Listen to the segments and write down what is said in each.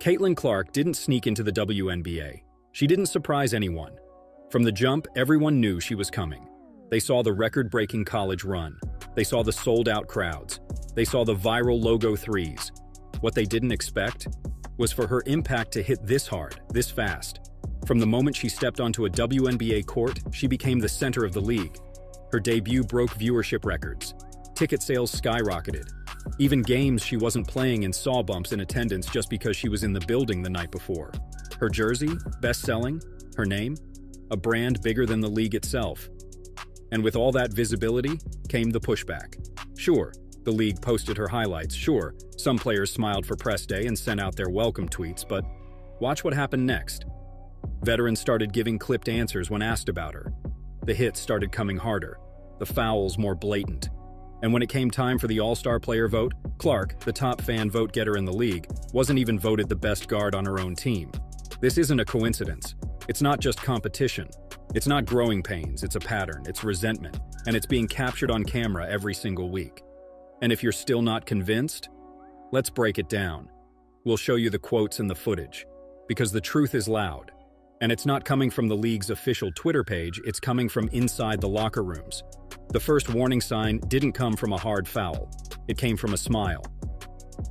Caitlin Clark didn't sneak into the WNBA. She didn't surprise anyone. From the jump, everyone knew she was coming. They saw the record-breaking college run. They saw the sold-out crowds. They saw the viral logo threes. What they didn't expect was for her impact to hit this hard, this fast. From the moment she stepped onto a WNBA court, she became the center of the league. Her debut broke viewership records. Ticket sales skyrocketed. Even games she wasn't playing in saw bumps in attendance just because she was in the building the night before. Her jersey, best-selling. Her name, a brand bigger than the league itself. And with all that visibility came the pushback. Sure, the league posted her highlights. Sure, some players smiled for press day and sent out their welcome tweets, but watch what happened next. Veterans started giving clipped answers when asked about her. The hits started coming harder, the fouls more blatant. And when it came time for the All-Star player vote, Clark, the top fan vote-getter in the league, wasn't even voted the best guard on her own team. This isn't a coincidence. It's not just competition. It's not growing pains, it's a pattern, it's resentment, and it's being captured on camera every single week. And if you're still not convinced, let's break it down. We'll show you the quotes and the footage, because the truth is loud. And it's not coming from the league's official Twitter page, it's coming from inside the locker rooms. The first warning sign didn't come from a hard foul. It came from a smile.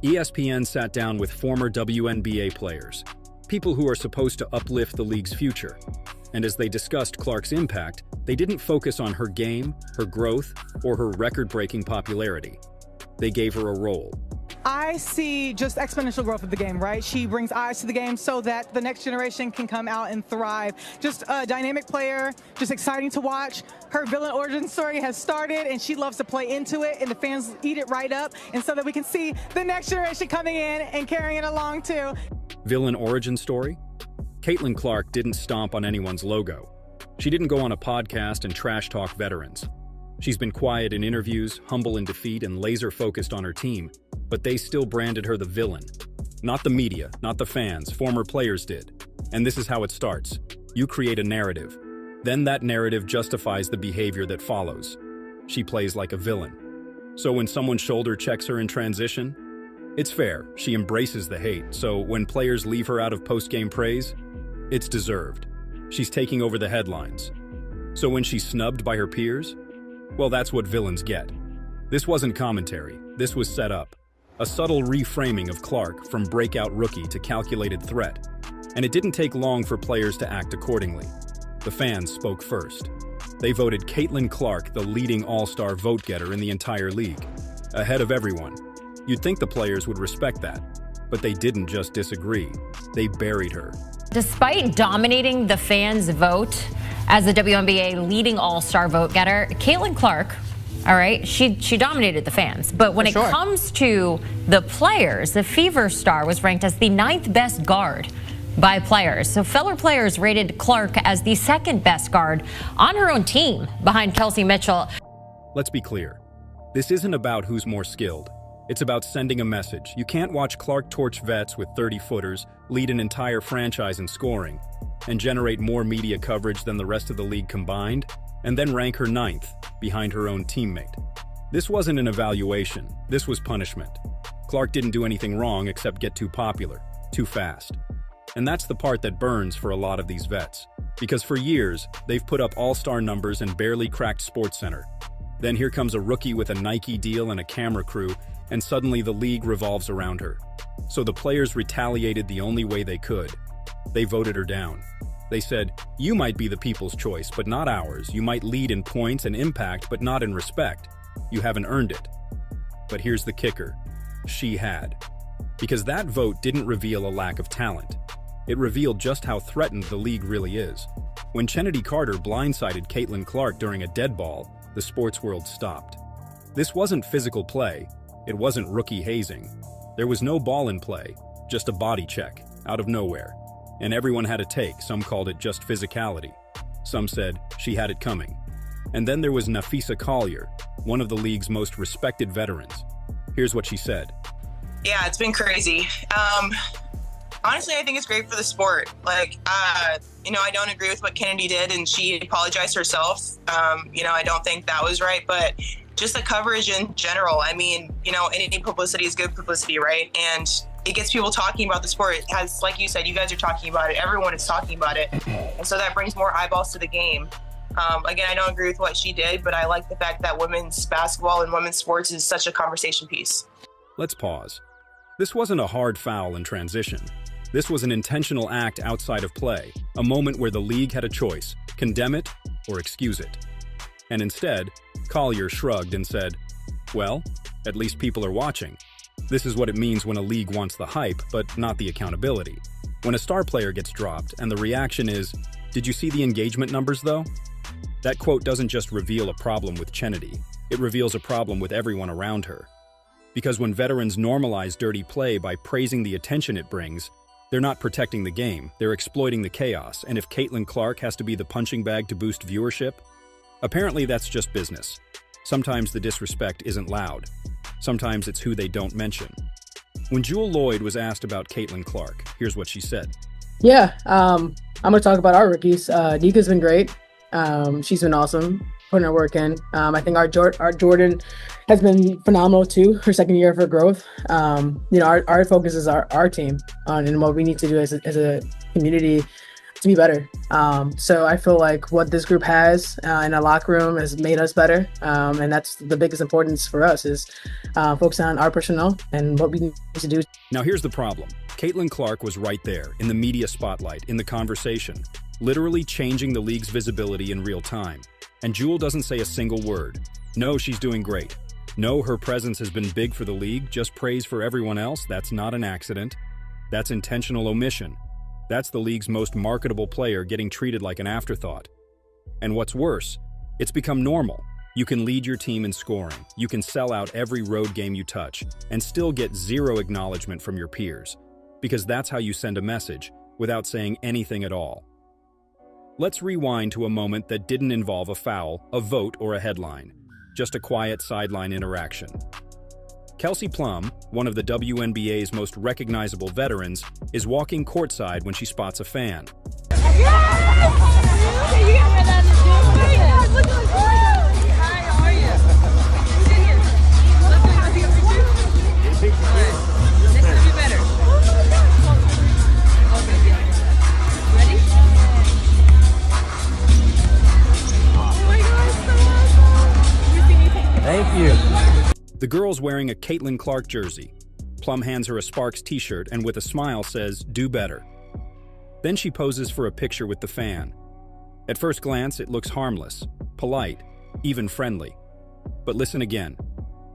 ESPN sat down with former WNBA players, people who are supposed to uplift the league's future. And as they discussed Clark's impact, they didn't focus on her game, her growth, or her record-breaking popularity. They gave her a role. I see just exponential growth of the game, right? She brings eyes to the game so that the next generation can come out and thrive. Just a dynamic player, just exciting to watch. Her villain origin story has started, and she loves to play into it, and the fans eat it right up, and so that we can see the next generation coming in and carrying it along too. Villain origin story? Caitlin Clark didn't stomp on anyone's logo. She didn't go on a podcast and trash-talk veterans. She's been quiet in interviews, humble in defeat, and laser-focused on her team, but they still branded her the villain. Not the media, not the fans, former players did. And this is how it starts. You create a narrative. Then that narrative justifies the behavior that follows. She plays like a villain. So when someone shoulder checks her in transition, it's fair. She embraces the hate, so when players leave her out of post-game praise, it's deserved. She's taking over the headlines. So when she's snubbed by her peers, well, that's what villains get. This wasn't commentary. This was set up. A subtle reframing of Clark from breakout rookie to calculated threat. And it didn't take long for players to act accordingly. The fans spoke first. They voted Caitlin Clark the leading all-star vote-getter in the entire league, ahead of everyone. You'd think the players would respect that, but they didn't just disagree. They buried her. Despite dominating the fans' vote as the WNBA leading all-star vote-getter, Caitlin Clark, all right, she dominated the fans. But when it comes to the players, the Fever star was ranked as the 9th best guard by players. So fellow players rated Clark as the 2nd best guard on her own team behind Kelsey Mitchell. Let's be clear. This isn't about who's more skilled. It's about sending a message. You can't watch Clark torch vets with 30-footers, lead an entire franchise in scoring, and generate more media coverage than the rest of the league combined, and then rank her 9th behind her own teammate. This wasn't an evaluation. This was punishment. Clark didn't do anything wrong except get too popular, too fast. And that's the part that burns for a lot of these vets. Because for years, they've put up all-star numbers and barely cracked SportsCenter. Then here comes a rookie with a Nike deal and a camera crew, and suddenly the league revolves around her. So the players retaliated the only way they could. They voted her down. They said, you might be the people's choice, but not ours. You might lead in points and impact, but not in respect. You haven't earned it. But here's the kicker. She had. Because that vote didn't reveal a lack of talent. It revealed just how threatened the league really is. When Kennedy Carter blindsided Caitlin Clark during a dead ball, the sports world stopped. This wasn't physical play. It wasn't rookie hazing. There was no ball in play, just a body check, out of nowhere. And everyone had a take. Some called it just physicality. Some said she had it coming. And then there was Nafisa Collier, one of the league's most respected veterans. Here's what she said. Yeah, it's been crazy. Honestly, I think it's great for the sport. I don't agree with what Kennedy did, and she apologized herself. I don't think that was right, but just the coverage in general. I mean, any publicity is good publicity, right? And it gets people talking about the sport. It has, like you said, you guys are talking about it. Everyone is talking about it. And so that brings more eyeballs to the game. Again, I don't agree with what she did, but I like the fact that women's basketball and women's sports is such a conversation piece. Let's pause. This wasn't a hard foul in transition. This was an intentional act outside of play, a moment where the league had a choice: condemn it or excuse it. And instead, Collier shrugged and said, well, at least people are watching. This is what it means when a league wants the hype, but not the accountability. When a star player gets dropped and the reaction is, did you see the engagement numbers though? That quote doesn't just reveal a problem with Kennedy, it reveals a problem with everyone around her. Because when veterans normalize dirty play by praising the attention it brings, they're not protecting the game, they're exploiting the chaos, and if Caitlin Clark has to be the punching bag to boost viewership, apparently that's just business. Sometimes the disrespect isn't loud. Sometimes it's who they don't mention. When Jewel Lloyd was asked about Caitlin Clark, here's what she said. Yeah, I'm going to talk about our rookies. Nika's been great. She's been awesome, putting her work in. I think our Jordan has been phenomenal too, her second year of her growth. Our focus is our team and what we need to do as a community to be better. So I feel like what this group has in a locker room has made us better. And that's the biggest importance for us is focus on our personnel and what we need to do. Now here's the problem. Caitlin Clark was right there in the media spotlight, in the conversation, literally changing the league's visibility in real time. And Jewel doesn't say a single word. No, she's doing great. No, her presence has been big for the league. Just praise for everyone else. That's not an accident. That's intentional omission. That's the league's most marketable player getting treated like an afterthought. And what's worse, it's become normal. You can lead your team in scoring. You can sell out every road game you touch and still get zero acknowledgement from your peers. Because that's how you send a message without saying anything at all. Let's rewind to a moment that didn't involve a foul, a vote, or a headline. Just a quiet sideline interaction. Kelsey Plum, one of the WNBA's most recognizable veterans, is walking courtside when she spots a fan. Thank you. The girl's wearing a Caitlin Clark jersey. Plum hands her a Sparks t-shirt and with a smile says, "Do better." Then she poses for a picture with the fan. At first glance, it looks harmless, polite, even friendly. But listen again.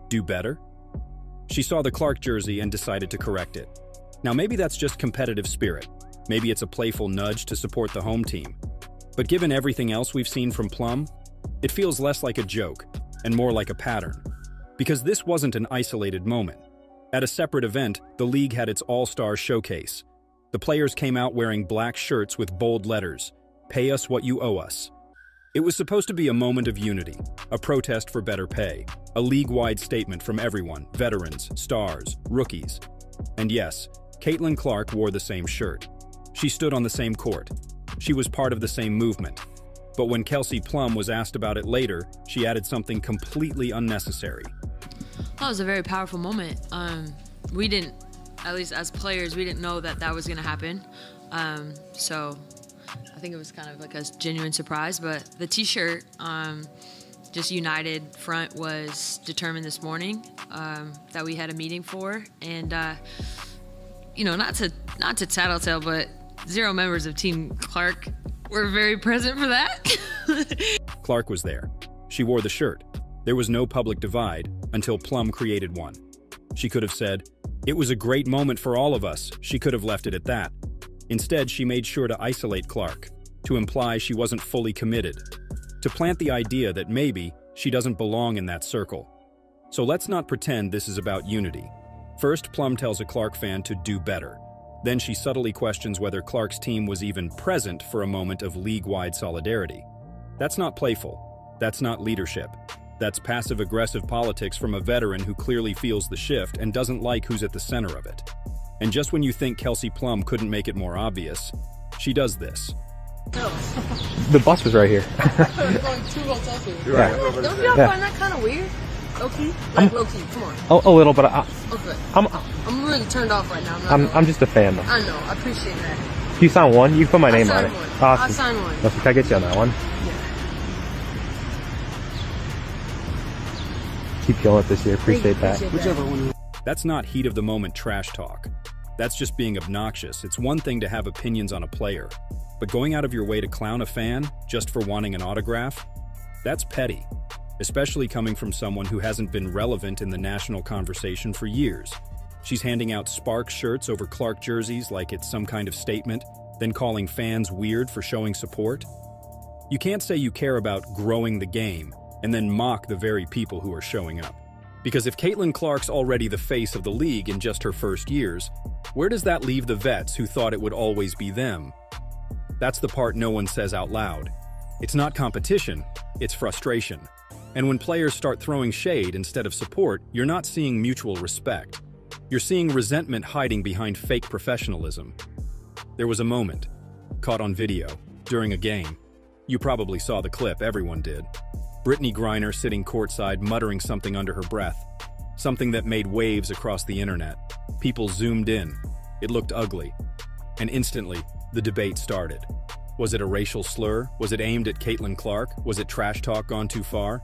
Do better? She saw the Clark jersey and decided to correct it. Now maybe that's just competitive spirit. Maybe it's a playful nudge to support the home team. But given everything else we've seen from Plum, it feels less like a joke and more like a pattern. Because this wasn't an isolated moment. At a separate event, the league had its all-star showcase. The players came out wearing black shirts with bold letters, "Pay us what you owe us." It was supposed to be a moment of unity, a protest for better pay, a league-wide statement from everyone, veterans, stars, rookies. And yes, Caitlin Clark wore the same shirt. She stood on the same court. She was part of the same movement. But when Kelsey Plum was asked about it later, she added something completely unnecessary. That was a very powerful moment. We didn't, at least as players, we didn't know that was going to happen. So I think it was kind of like a genuine surprise. But the T-shirt, just United Front was determined this morning that we had a meeting for. And, not to tattletale, but 0 members of Team Clark were very present for that. Clark was there. She wore the shirt. There was no public divide until Plum created one. She could have said, "It was a great moment for all of us." She could have left it at that. Instead, she made sure to isolate Clark, to imply she wasn't fully committed, to plant the idea that maybe she doesn't belong in that circle. So let's not pretend this is about unity. First, Plum tells a Clark fan to do better. Then she subtly questions whether Clark's team was even present for a moment of league-wide solidarity. That's not playful. That's not leadership. That's passive-aggressive politics from a veteran who clearly feels the shift and doesn't like who's at the center of it. And just when you think Kelsey Plum couldn't make it more obvious, she does this. The bus was right here. Don't y'all find that kind of weird? Low-key? Like low-key, come on. A little, but Okay. I'm really turned off right now. I'm just a fan, though. I know, I appreciate that. You signed one? You can put my name on it. One. Awesome. I signed one. Can I get you on that one? Yeah. Keep killing it this year. Appreciate that. Whichever one. That's not heat of the moment trash talk. That's just being obnoxious. It's one thing to have opinions on a player, but going out of your way to clown a fan just for wanting an autograph? That's petty, especially coming from someone who hasn't been relevant in the national conversation for years. She's handing out Sparks shirts over Clark jerseys like it's some kind of statement, then calling fans weird for showing support. You can't say you care about growing the game and then mock the very people who are showing up. Because if Caitlin Clark's already the face of the league in just her first years, where does that leave the vets who thought it would always be them? That's the part no one says out loud. It's not competition, it's frustration. And when players start throwing shade instead of support, you're not seeing mutual respect. You're seeing resentment hiding behind fake professionalism. There was a moment, caught on video, during a game. You probably saw the clip, everyone did. Brittany Griner sitting courtside muttering something under her breath. Something that made waves across the internet. People zoomed in. It looked ugly. And instantly, the debate started. Was it a racial slur? Was it aimed at Caitlin Clark? Was it trash talk gone too far?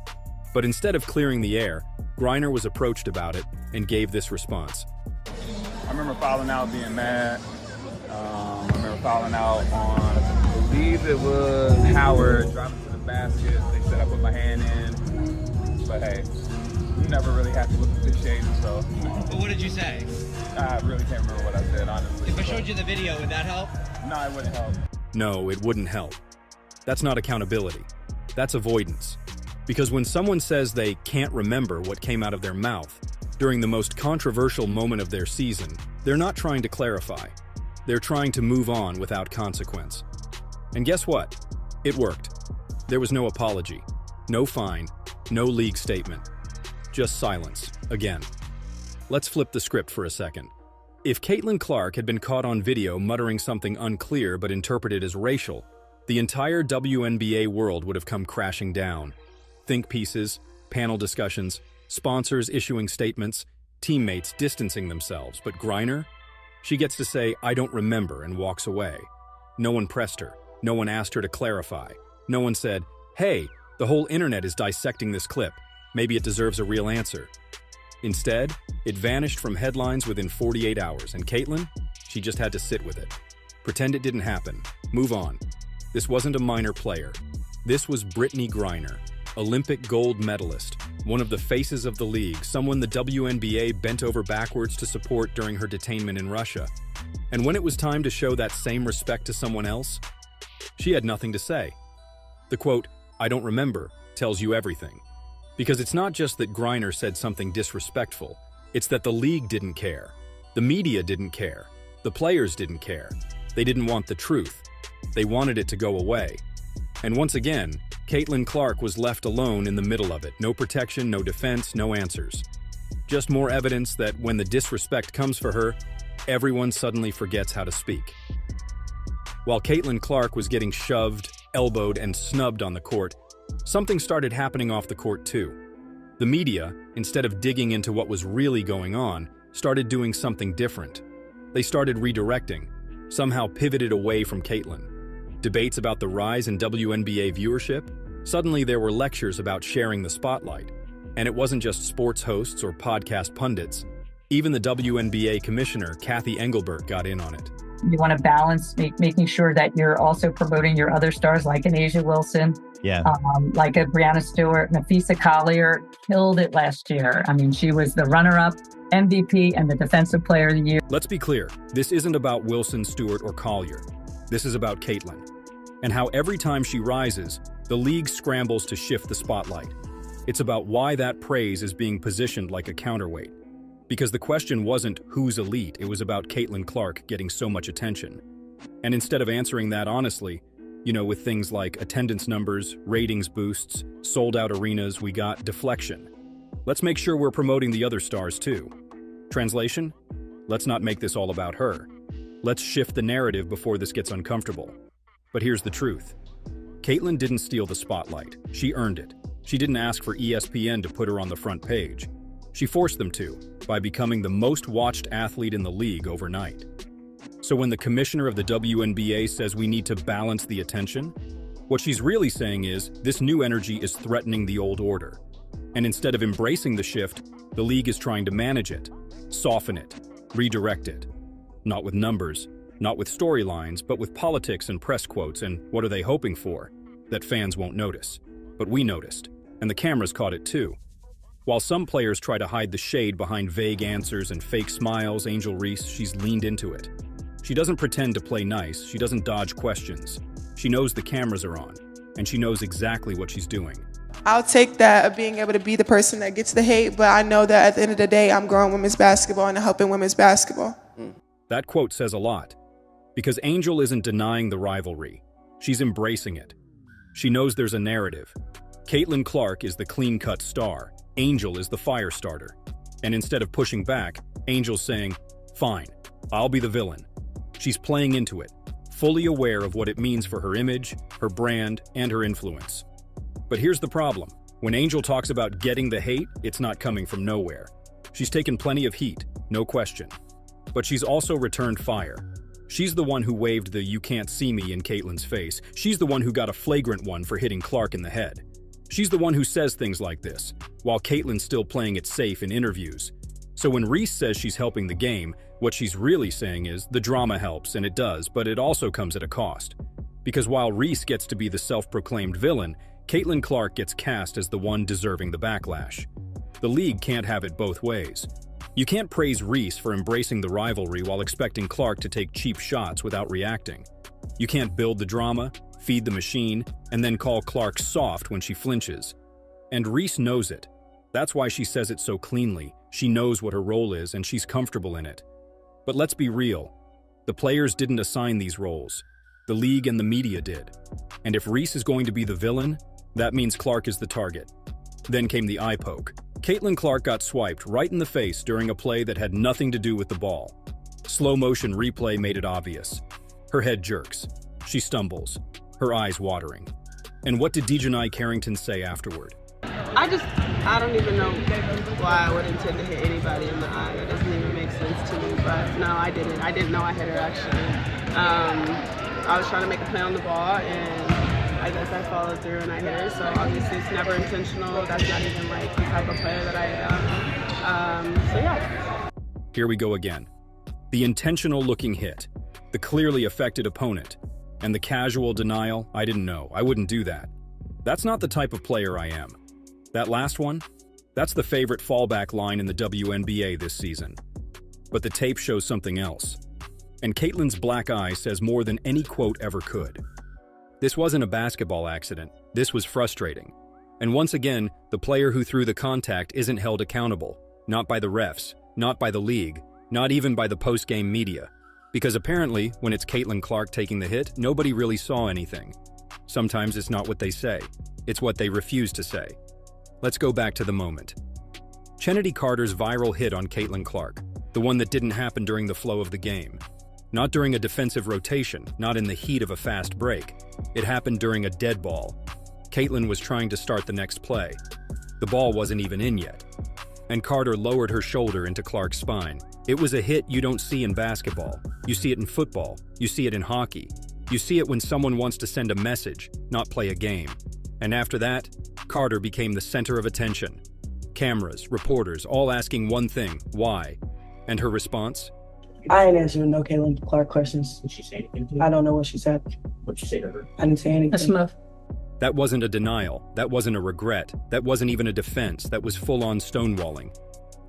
But instead of clearing the air, Griner was approached about it and gave this response. I remember fouling out, being mad. I remember fouling out on, I believe it was Howard, driving to the basket. They said I put my hand in. But hey, you never really have to look at the shade, so. But what did you say? I really can't remember what I said, honestly. If I showed you the video, would that help? No, it wouldn't help. No, it wouldn't help. That's not accountability. That's avoidance. Because when someone says they can't remember what came out of their mouth during the most controversial moment of their season, they're not trying to clarify. They're trying to move on without consequence. And guess what? It worked. There was no apology, no fine, no league statement. Just silence, again. Let's flip the script for a second. If Caitlin Clark had been caught on video muttering something unclear but interpreted as racial, the entire WNBA world would have come crashing down. Think pieces, panel discussions, sponsors issuing statements, teammates distancing themselves. But Griner? She gets to say, "I don't remember," and walks away. No one pressed her. No one asked her to clarify. No one said, "Hey, the whole internet is dissecting this clip. Maybe it deserves a real answer." Instead, it vanished from headlines within 48 hours, and Caitlin? She just had to sit with it. Pretend it didn't happen. Move on. This wasn't a minor player. This was Brittany Griner, Olympic gold medalist, one of the faces of the league, someone the WNBA bent over backwards to support during her detainment in Russia. And when it was time to show that same respect to someone else, she had nothing to say. The quote, "I don't remember," tells you everything. Because it's not just that Griner said something disrespectful, it's that the league didn't care. The media didn't care. The players didn't care. They didn't want the truth. They wanted it to go away. And once again, Caitlin Clark was left alone in the middle of it. No protection, no defense, no answers. Just more evidence that when the disrespect comes for her, everyone suddenly forgets how to speak. While Caitlin Clark was getting shoved, elbowed, and snubbed on the court, something started happening off the court too. The media, instead of digging into what was really going on, started doing something different. They started redirecting, somehow pivoted away from Caitlin. Debates about the rise in WNBA viewership? Suddenly there were lectures about sharing the spotlight. And it wasn't just sports hosts or podcast pundits. Even the WNBA Commissioner, Kathy Engelbert, got in on it. You want to balance making sure that you're also promoting your other stars like an Asia Wilson, like a Brianna Stewart. Nafisa Collier killed it last year. I mean, she was the runner-up, MVP, and the Defensive Player of the Year. Let's be clear. This isn't about Wilson, Stewart, or Collier. This is about Caitlin. And how every time she rises, the league scrambles to shift the spotlight. It's about why that praise is being positioned like a counterweight. Because the question wasn't who's elite, it was about Caitlin Clark getting so much attention. And instead of answering that honestly, with things like attendance numbers, ratings boosts, sold-out arenas, we got deflection. Let's make sure we're promoting the other stars too. Translation? Let's not make this all about her. Let's shift the narrative before this gets uncomfortable. But here's the truth. Caitlin didn't steal the spotlight. She earned it. She didn't ask for ESPN to put her on the front page. She forced them to, by becoming the most watched athlete in the league overnight. So when the commissioner of the WNBA says we need to balance the attention, what she's really saying is this new energy is threatening the old order. And instead of embracing the shift, the league is trying to manage it, soften it, redirect it. Not with numbers, not with storylines, but with politics and press quotes. And what are they hoping for? That fans won't notice. But we noticed, and the cameras caught it too. While some players try to hide the shade behind vague answers and fake smiles, Angel Reese, she's leaned into it. She doesn't pretend to play nice, she doesn't dodge questions. She knows the cameras are on, and she knows exactly what she's doing. I'll take that of being able to be the person that gets the hate, but I know that at the end of the day, I'm growing women's basketball and helping women's basketball. That quote says a lot, because Angel isn't denying the rivalry. She's embracing it. She knows there's a narrative. Caitlin Clark is the clean-cut star. Angel is the fire starter. And instead of pushing back, Angel's saying, fine, I'll be the villain. She's playing into it, fully aware of what it means for her image, her brand, and her influence. But here's the problem. When Angel talks about getting the hate, it's not coming from nowhere. She's taken plenty of heat, no question. But she's also returned fire. She's the one who waved the "you can't see me" in Caitlin's face. She's the one who got a flagrant one for hitting Clark in the head. She's the one who says things like this, while Caitlin's still playing it safe in interviews. So when Reese says she's helping the game, what she's really saying is the drama helps, and it does, but it also comes at a cost. Because while Reese gets to be the self-proclaimed villain, Caitlin Clark gets cast as the one deserving the backlash. The league can't have it both ways. You can't praise Reese for embracing the rivalry while expecting Clark to take cheap shots without reacting. You can't build the drama, feed the machine, and then call Clark soft when she flinches. And Reese knows it. That's why she says it so cleanly. She knows what her role is, and she's comfortable in it. But let's be real. The players didn't assign these roles. The league and the media did. And if Reese is going to be the villain, that means Clark is the target. Then came the eye poke. Caitlin Clark got swiped right in the face during a play that had nothing to do with the ball. Slow-motion replay made it obvious. Her head jerks. She stumbles, her eyes watering. And what did Dejanai Carrington say afterward? I don't even know why I would intend to hit anybody in the eye. That doesn't even make sense to me, but no, I didn't. I didn't know I hit her, actually. I was trying to make a play on the ball, and I guess I followed through and I hit her, so obviously it's never intentional. That's not even like the type of player that I am. So yeah. Here we go again. The intentional looking hit, the clearly affected opponent, and the casual denial, I didn't know, I wouldn't do that. That's not the type of player I am. That last one, that's the favorite fallback line in the WNBA this season. But the tape shows something else. And Caitlin's black eye says more than any quote ever could. This wasn't a basketball accident. This was frustrating. And once again, the player who threw the contact isn't held accountable. Not by the refs, not by the league, not even by the post-game media. Because apparently, when it's Caitlin Clark taking the hit, nobody really saw anything. Sometimes it's not what they say. It's what they refuse to say. Let's go back to the moment. Chennedy Carter's viral hit on Caitlin Clark, the one that didn't happen during the flow of the game. Not during a defensive rotation, not in the heat of a fast break. It happened during a dead ball. Caitlin was trying to start the next play. The ball wasn't even in yet. And Carter lowered her shoulder into Clark's spine. It was a hit you don't see in basketball. You see it in football. You see it in hockey. You see it when someone wants to send a message, not play a game. And after that, Carter became the center of attention. Cameras, reporters, all asking one thing, why? And her response? I ain't answering no Caitlin Clark questions. Did she say anything to you? I don't know what she said. What'd you say to her? I didn't say anything. That's enough. That wasn't a denial. That wasn't a regret. That wasn't even a defense. That was full-on stonewalling.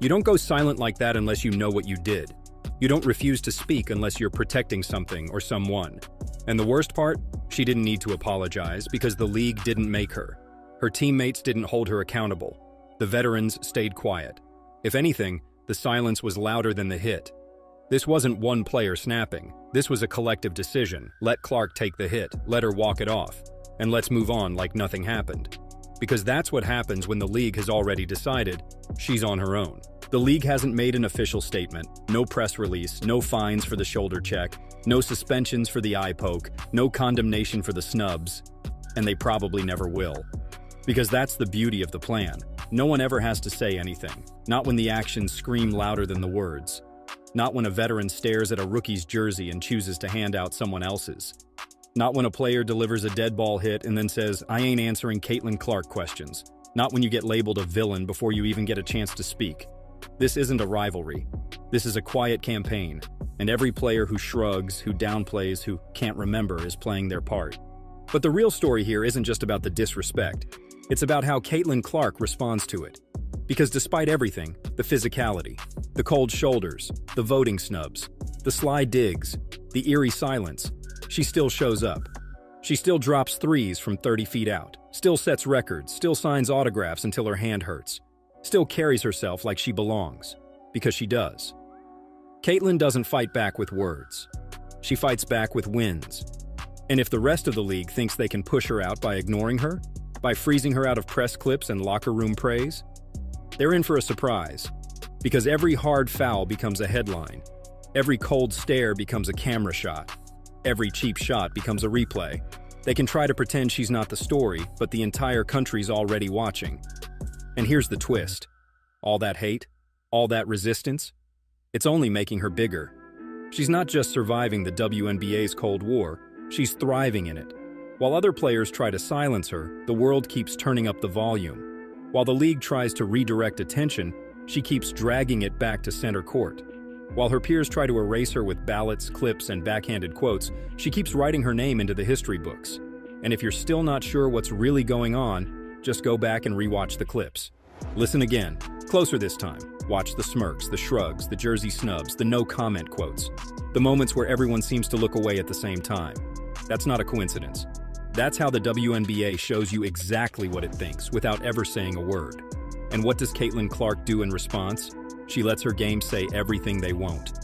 You don't go silent like that unless you know what you did. You don't refuse to speak unless you're protecting something or someone. And the worst part? She didn't need to apologize because the league didn't make her. Her teammates didn't hold her accountable. The veterans stayed quiet. If anything, the silence was louder than the hit. This wasn't one player snapping. This was a collective decision. Let Clark take the hit, let her walk it off, and let's move on like nothing happened. Because that's what happens when the league has already decided she's on her own. The league hasn't made an official statement, no press release, no fines for the shoulder check, no suspensions for the eye poke, no condemnation for the snubs, and they probably never will. Because that's the beauty of the plan. No one ever has to say anything. Not when the actions scream louder than the words. Not when a veteran stares at a rookie's jersey and chooses to hand out someone else's. Not when a player delivers a dead ball hit and then says, "I ain't answering Caitlin Clark questions." Not when you get labeled a villain before you even get a chance to speak. This isn't a rivalry. This is a quiet campaign, and every player who shrugs, who downplays, who can't remember is playing their part. But the real story here isn't just about the disrespect. It's about how Caitlin Clark responds to it. Because despite everything, the physicality, the cold shoulders, the voting snubs, the sly digs, the eerie silence, she still shows up. She still drops threes from 30 feet out, still sets records, still signs autographs until her hand hurts, still carries herself like she belongs, because she does. Caitlin doesn't fight back with words. She fights back with wins. And if the rest of the league thinks they can push her out by ignoring her, by freezing her out of press clips and locker room praise, they're in for a surprise. Because every hard foul becomes a headline. Every cold stare becomes a camera shot. Every cheap shot becomes a replay. They can try to pretend she's not the story, but the entire country's already watching. And here's the twist. All that hate, all that resistance, it's only making her bigger. She's not just surviving the WNBA's Cold War, she's thriving in it. While other players try to silence her, the world keeps turning up the volume. While the league tries to redirect attention, she keeps dragging it back to center court. While her peers try to erase her with ballots, clips, and backhanded quotes, she keeps writing her name into the history books. And if you're still not sure what's really going on, just go back and rewatch the clips. Listen again, closer this time. Watch the smirks, the shrugs, the jersey snubs, the no-comment quotes. The moments where everyone seems to look away at the same time. That's not a coincidence. That's how the WNBA shows you exactly what it thinks without ever saying a word. And what does Caitlin Clark do in response? She lets her game say everything they won't.